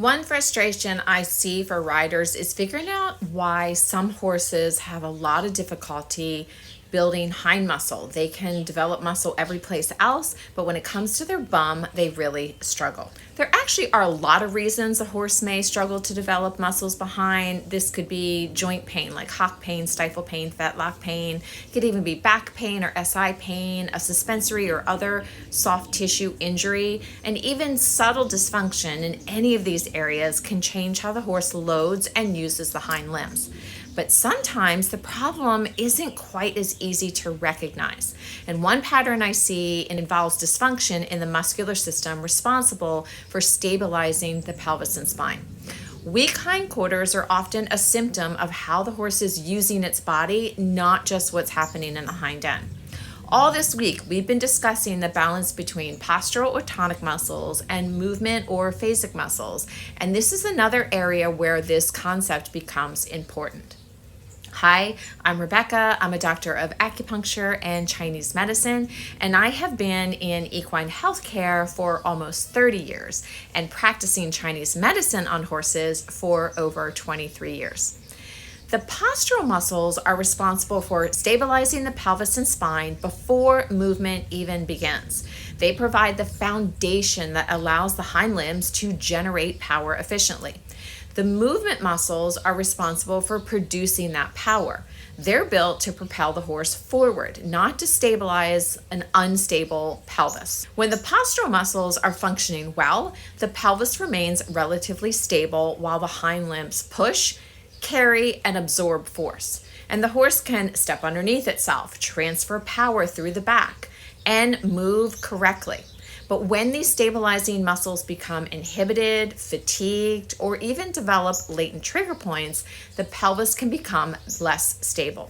One frustration I see for riders is figuring out why some horses have a lot of difficulty building hind muscle. They can develop muscle every place else, but when it comes to their bum, they really struggle. There actually are a lot of reasons a horse may struggle to develop muscles behind. This could be joint pain, like hock pain, stifle pain, fetlock pain. It could even be back pain or SI pain, a suspensory or other soft tissue injury, and even subtle dysfunction in any of these areas can change how the horse loads and uses the hind limbs. But sometimes the problem isn't quite as easy to recognize. And one pattern I see involves dysfunction in the muscular system responsible for stabilizing the pelvis and spine. Weak hindquarters are often a symptom of how the horse is using its body, not just what's happening in the hind end. All this week, we've been discussing the balance between postural or tonic muscles and movement or phasic muscles. And this is another area where this concept becomes important. Hi, I'm Rebecca. I'm a doctor of acupuncture and Chinese medicine, and I have been in equine healthcare for almost 30 years and practicing Chinese medicine on horses for over 23 years. The postural muscles are responsible for stabilizing the pelvis and spine before movement even begins. They provide the foundation that allows the hind limbs to generate power efficiently. The movement muscles are responsible for producing that power. They're built to propel the horse forward, not to stabilize an unstable pelvis. When the postural muscles are functioning well, the pelvis remains relatively stable while the hind limbs push, carry, and absorb force. And the horse can step underneath itself, transfer power through the back, and move correctly. But when these stabilizing muscles become inhibited, fatigued, or even develop latent trigger points, the pelvis can become less stable.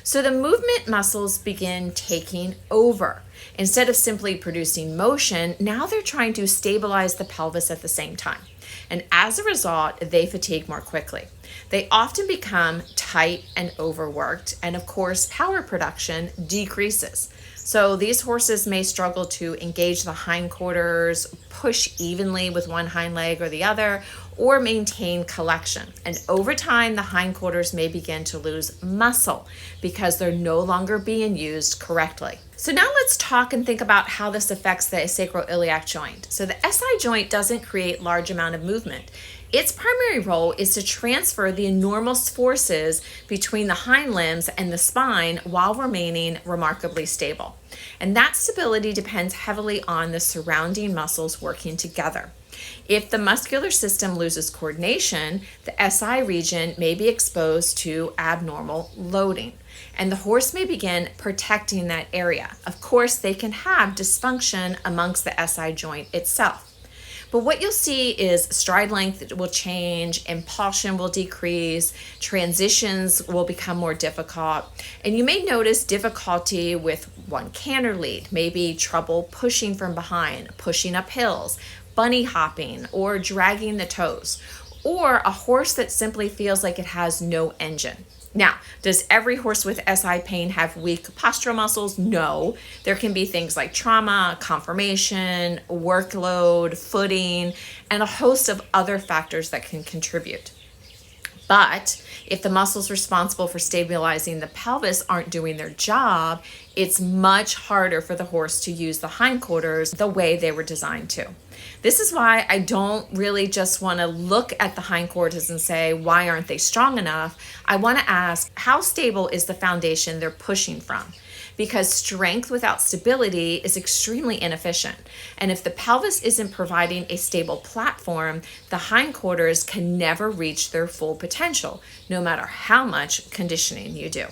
So the movement muscles begin taking over. Instead of simply producing motion, now they're trying to stabilize the pelvis at the same time. And as a result, they fatigue more quickly. They often become tight and overworked, and of course, power production decreases. So these horses may struggle to engage the hindquarters, push evenly with one hind leg or the other, or maintain collection. And over time, the hindquarters may begin to lose muscle because they're no longer being used correctly. So now let's talk and think about how this affects the sacroiliac joint. So the SI joint doesn't create large amount of movement. Its primary role is to transfer the enormous forces between the hind limbs and the spine while remaining remarkably stable. And that stability depends heavily on the surrounding muscles working together. If the muscular system loses coordination, the SI region may be exposed to abnormal loading, and the horse may begin protecting that area. Of course, they can have dysfunction amongst the SI joint itself. But what you'll see is stride length will change, impulsion will decrease, transitions will become more difficult, and you may notice difficulty with one canter lead, maybe trouble pushing from behind, pushing up hills, bunny hopping, or dragging the toes, or a horse that simply feels like it has no engine. Now, does every horse with SI pain have weak postural muscles? No. There can be things like trauma, conformation, workload, footing, and a host of other factors that can contribute. But if the muscles responsible for stabilizing the pelvis aren't doing their job, it's much harder for the horse to use the hindquarters the way they were designed to. This is why I don't really just want to look at the hindquarters and say, why aren't they strong enough? I want to ask, how stable is the foundation they're pushing from? Because strength without stability is extremely inefficient. And if the pelvis isn't providing a stable platform, the hindquarters can never reach their full potential, no matter how much conditioning you do.